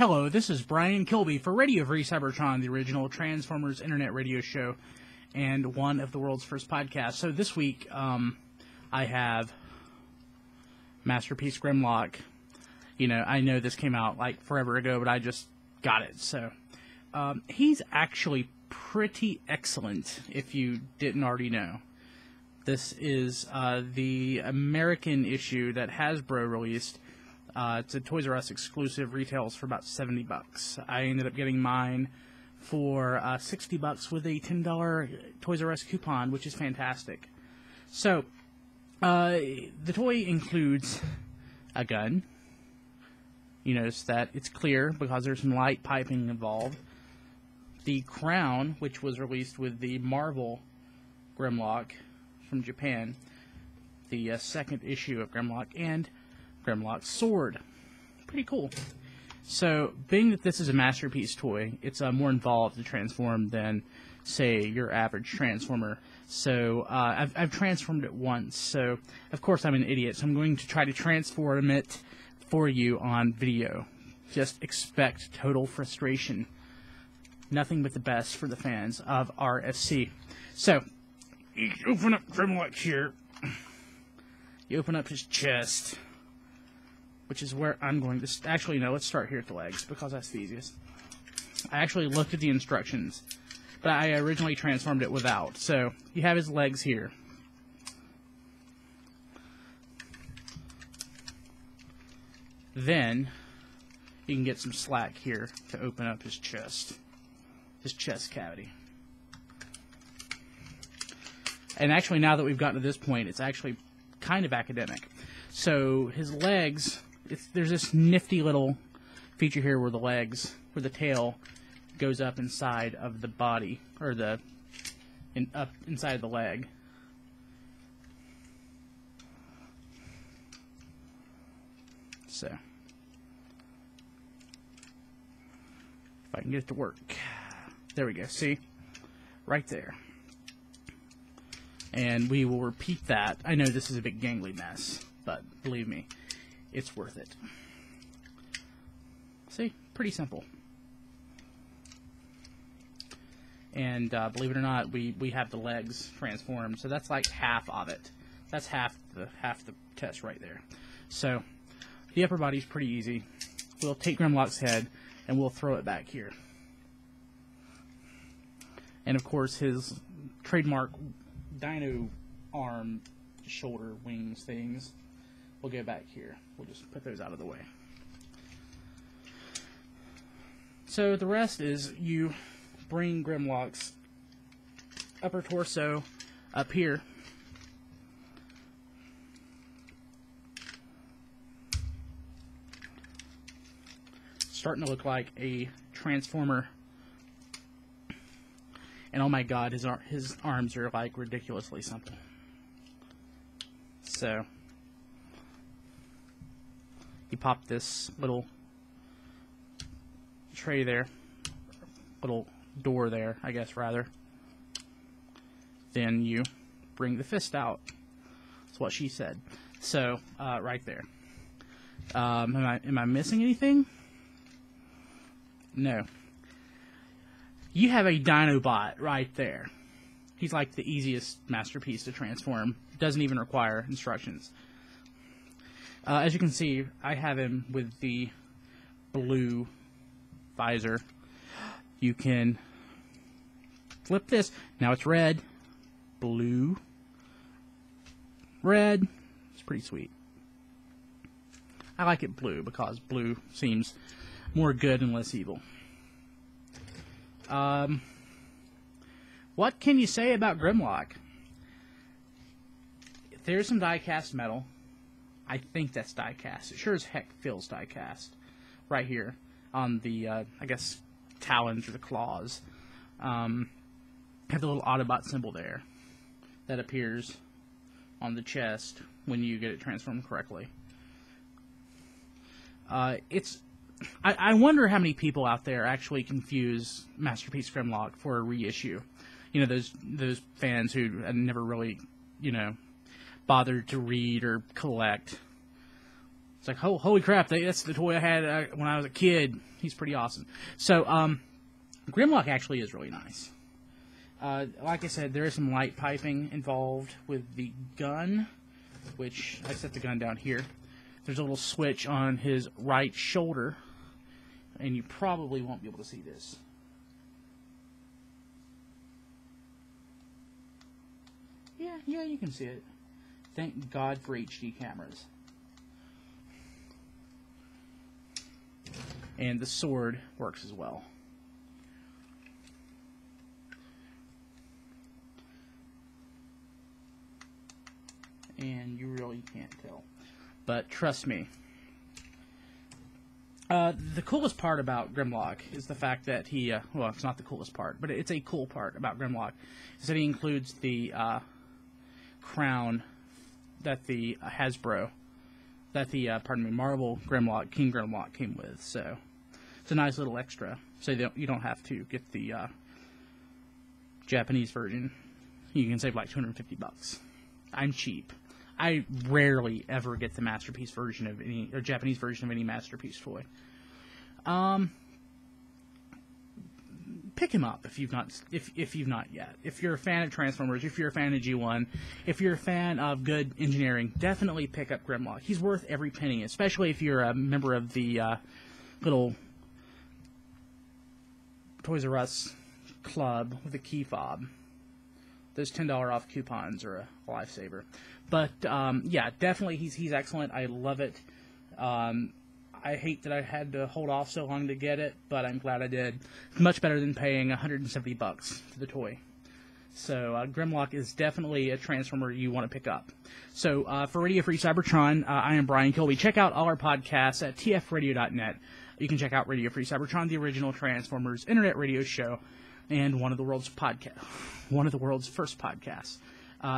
Hello, this is Brian Kilby for Radio Free Cybertron, the original Transformers internet radio show, and one of the world's first podcasts. So this week, I have Masterpiece Grimlock. You know, I know this came out like forever ago, but I just got it. So he's actually pretty excellent, if you didn't already know. This is the American issue that Hasbro released. It's a Toys R Us exclusive, retails for about $70. I ended up getting mine for $60 with a $10 Toys R Us coupon, which is fantastic. So, the toy includes a gun. You notice that it's clear because there's some light piping involved. The crown, which was released with the Marvel Grimlock from Japan, the second issue of Grimlock, and Grimlock's sword. Pretty cool. So, being that this is a Masterpiece toy, it's more involved to transform than, say, your average Transformer. So, I've transformed it once, so, of course I'm an idiot, so I'm going to try to transform it for you on video. Just expect total frustration. Nothing but the best for the fans of RFC. So, you open up Grimlock here. You open up his chest, which is where I'm going to... Actually, no, let's start here at the legs, because that's the easiest. I actually looked at the instructions, but I originally transformed it without. So, you have his legs here. Then, you can get some slack here to open up his chest cavity. And actually, now that we've gotten to this point, it's actually kind of academic. So, his legs... there's this nifty little feature here where the tail goes up inside of the body, or up inside of the leg. So, if I can get it to work. There we go, see? Right there. And we will repeat that. I know this is a big gangly mess, but believe me, it's worth it. See? Pretty simple. And believe it or not, we have the legs transformed, so that's like half of it. That's half the test right there. So, the upper body's pretty easy. We'll take Grimlock's head, and we'll throw it back here. And of course, his trademark dino arm, shoulder, wings things, we'll go back here. We'll just put those out of the way. So the rest is you bring Grimlock's upper torso up here. Starting to look like a Transformer. And oh my god, his arms are like ridiculously simple. So, you pop this little tray there, little door there, I guess, rather. Then you bring the fist out. That's what she said. So, right there. Am I missing anything? No. You have a Dinobot right there. He's like the easiest Masterpiece to transform. Doesn't even require instructions. As you can see, I have him with the blue visor. You can flip this. Now it's red, blue, red. It's pretty sweet. I like it blue because blue seems more good and less evil. What can you say about Grimlock? There's some die-cast metal. I think that's die-cast. It sure as heck feels die-cast. Right here on the, I guess, talons or the claws. Have the little Autobot symbol there that appears on the chest when you get it transformed correctly. I wonder how many people out there actually confuse Masterpiece Grimlock for a reissue. You know, those fans who never really, you know, bothered to read or collect. It's like, holy crap, that's the toy I had when I was a kid. He's pretty awesome. So, Grimlock actually is really nice. Like I said, there is some light piping involved with the gun, which I set the gun down here. There's a little switch on his right shoulder, and you probably won't be able to see this. Yeah, you can see it. Thank God for HD cameras. And the sword works as well. And you really can't tell. But trust me. The coolest part about Grimlock is the fact that he, well, it's not the coolest part, but it's a cool part about Grimlock, is that he includes the crown that the Marvel Grimlock, King Grimlock came with. So it's a nice little extra. So you don't have to get the Japanese version. You can save like $250. I'm cheap. I rarely ever get the Masterpiece version of any, or Japanese version of any Masterpiece toy. Pick him up if you've not yet. If you're a fan of Transformers, if you're a fan of G1, if you're a fan of good engineering, definitely pick up Grimlock. He's worth every penny, especially if you're a member of the little Toys R Us club with a key fob. Those $10 off coupons are a lifesaver. But, yeah, definitely he's excellent. I love it. I hate that I had to hold off so long to get it, but I'm glad I did. Much better than paying $170 for the toy. So, Grimlock is definitely a Transformer you want to pick up. So, for Radio Free Cybertron, I am Brian Kilby. Check out all our podcasts at tfradio.net. You can check out Radio Free Cybertron, the original Transformers internet radio show, and one of the world's first podcasts.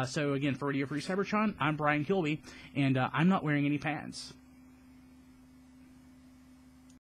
So again, for Radio Free Cybertron, I'm Brian Kilby, and I'm not wearing any pants.